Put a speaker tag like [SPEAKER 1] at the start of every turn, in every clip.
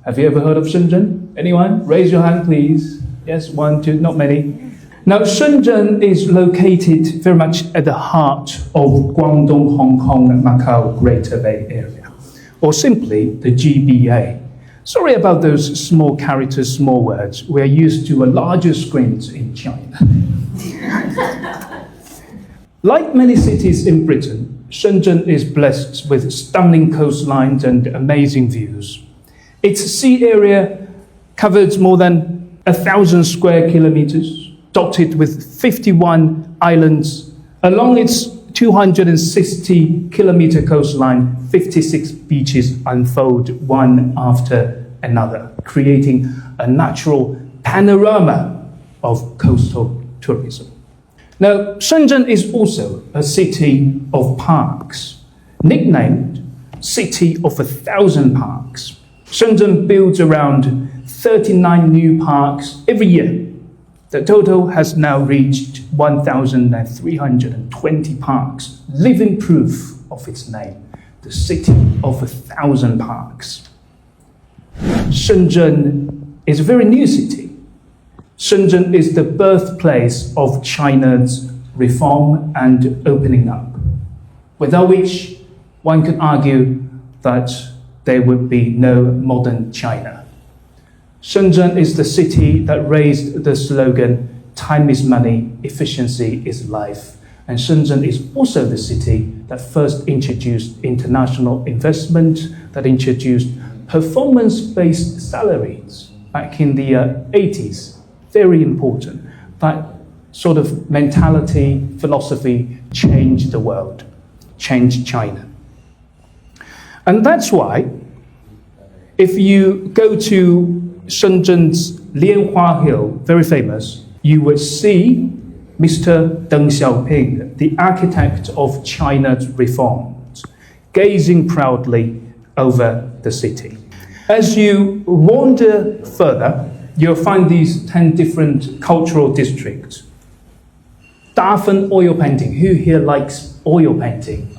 [SPEAKER 1] Have you ever heard of Shenzhen? Anyone? Raise your hand, please. Yes, one, two, not many. Now, Shenzhen is located very much at the heart of Guangdong, Hong Kong, and Macau Greater Bay Area, or simply the GBA. Sorry about those small characters, small words. We're used to larger screens in China. Like many cities in Britain, Shenzhen is blessed with stunning coastlines and amazing views. Its sea area covers more than 1,000 square kilometers, dotted with 51 islands. Along its 260-kilometer coastline, 56 beaches unfold one after another, creating a natural panorama of coastal tourism. Now, Shenzhen is also a city of parks, nicknamed City of 1,000 Parks. Shenzhen builds around 39 new parks every year. The total has now reached 1,320 parks, living proof of its name, the City of 1,000 Parks. Shenzhen is a very new city. Shenzhen is the birthplace of China's reform and opening up, without which one could argue that there would be no modern China. Shenzhen is the city that raised the slogan, "Time is money, efficiency is life." And Shenzhen is also the city that first introduced international investment, that introduced performance-based salaries back in the 80s. Very important. That sort of mentality, philosophy changed the world, changed China. And that's why, if you go to Shenzhen's Lianhua Hill, very famous, you would see Mr. Deng Xiaoping, the architect of China's reforms, gazing proudly over the city. As you wander further, you'll find these 10 different cultural districts. Dafen oil painting. Who here likes oil painting?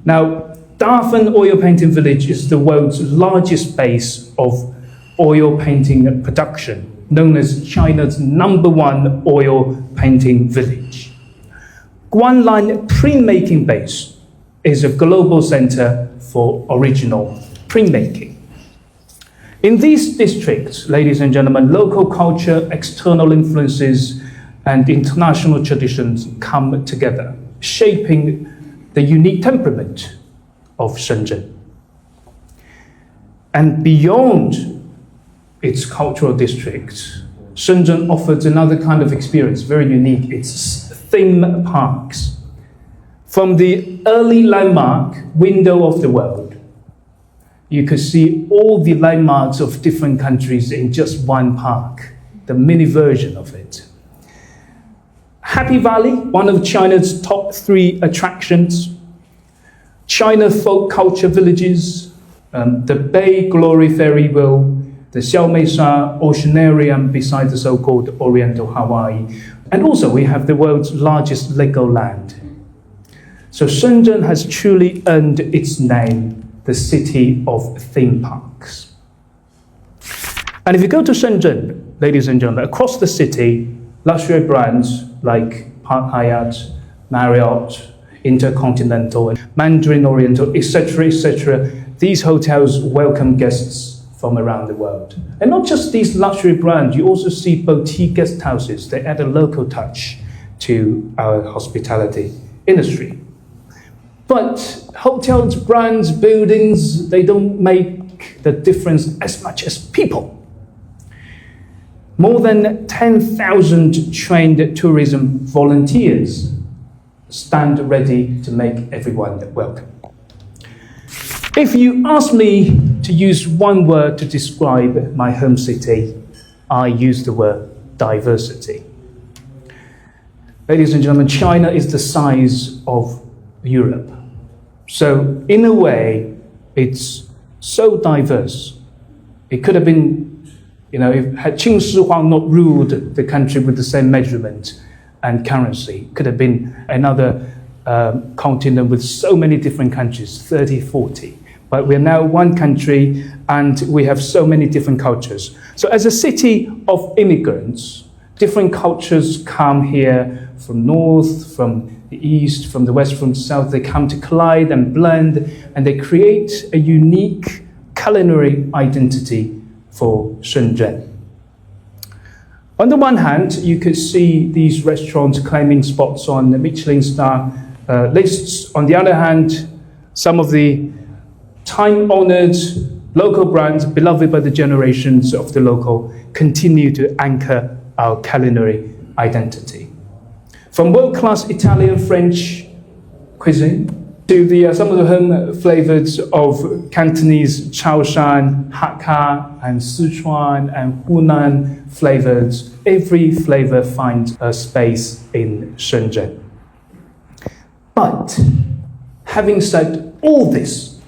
[SPEAKER 1] Now, Dafen Oil Painting Village is the world's largest base of oil painting production, known as China's #1 oil painting village. Guanlan Printmaking Base is a global center for original printmaking. In these districts, ladies and gentlemen, local culture, external influences, and international traditions come together, shaping the unique temperament of Shenzhen. And beyond its cultural districts, Shenzhen offers another kind of experience, very unique. It's theme parks. From the early landmark, Window of the World, you could see all the landmarks of different countries in just one park, the mini version of it. Happy Valley, one of China's top 3 attractions. China folk culture villages, the Bay Glory Ferry Wheel, the Xiaomeisha Oceanarium beside the so-called Oriental Hawaii. And also we have the world's largest Legoland. So Shenzhen has truly earned its name, the city of theme parks. And if you go to Shenzhen, ladies and gentlemen, across the city, luxury brands like Park Hyatt, Marriott, Intercontinental, Mandarin Oriental, etc., these hotels welcome guests from around the world. And not just these luxury brands, you also see boutique guest houses. They add a local touch to our hospitality industry. But hotels, brands, buildings, they don't make the difference as much as people. More than 10,000 trained tourism volunteers stand ready to make everyone welcome. If you ask me to use one word to describe my home city, I use the word diversity. Ladies and gentlemen, China is the size of Europe. So in a way, it's so diverse. It could have been, if had Qin Shi Huang not ruled the country with the same measurement and currency, it could have been another continent with so many different countries, 30, 40. but we're now one country and we have so many different cultures. So as a city of immigrants, different cultures come here from north, from the east, from the west, from the south. They come to collide and blend, and they create a unique culinary identity for Shenzhen. On the one hand, you could see these restaurants claiming spots on the Michelin star lists. On the other hand, some of the time-honored local brands, beloved by the generations of the local, continue to anchor our culinary identity. From world-class Italian, French cuisine to some of the home flavors of Cantonese Chaoshan, Hakka, and Sichuan and Hunan flavors, every flavor finds a space in Shenzhen. But having said all this,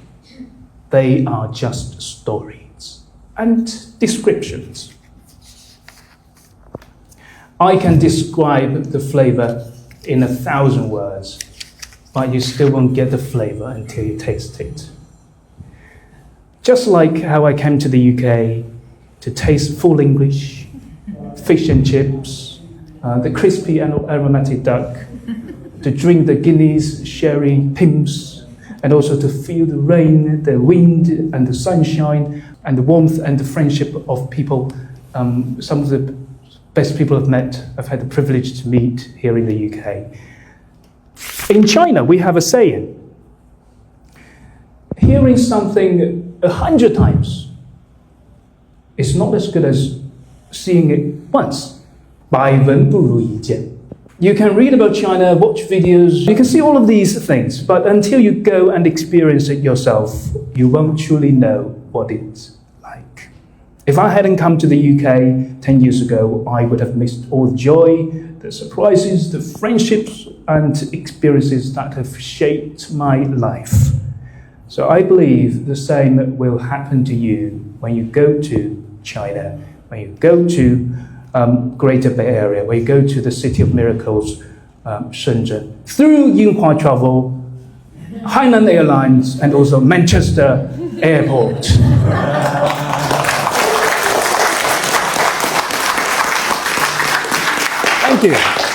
[SPEAKER 1] they are just stories and descriptions. I can describe the flavor in 1,000 words, but you still won't get the flavor until you taste it. Just like how I came to the UK to taste full English, fish and chips, the crispy and aromatic duck, to drink the Guinness sherry pimps, and also to feel the rain, the wind, and the sunshine, and the warmth and the friendship of people, some of the best people I've had the privilege to meet here in the UK. In China, we have a saying, hearing something 100 times is not as good as seeing it once. 百闻不如一见. You can read about China, watch videos, you can see all of these things, but until you go and experience it yourself, you won't truly know what it's like. If I hadn't come to the UK 10 years ago, I would have missed all the joy, the surprises, the friendships and experiences that have shaped my life. So I believe the same will happen to you when you go to China, when you go to Greater Bay Area, when you go to the City of Miracles, Shenzhen, through Yinhua Travel, Hainan Airlines, and also Manchester Airport. Thank you.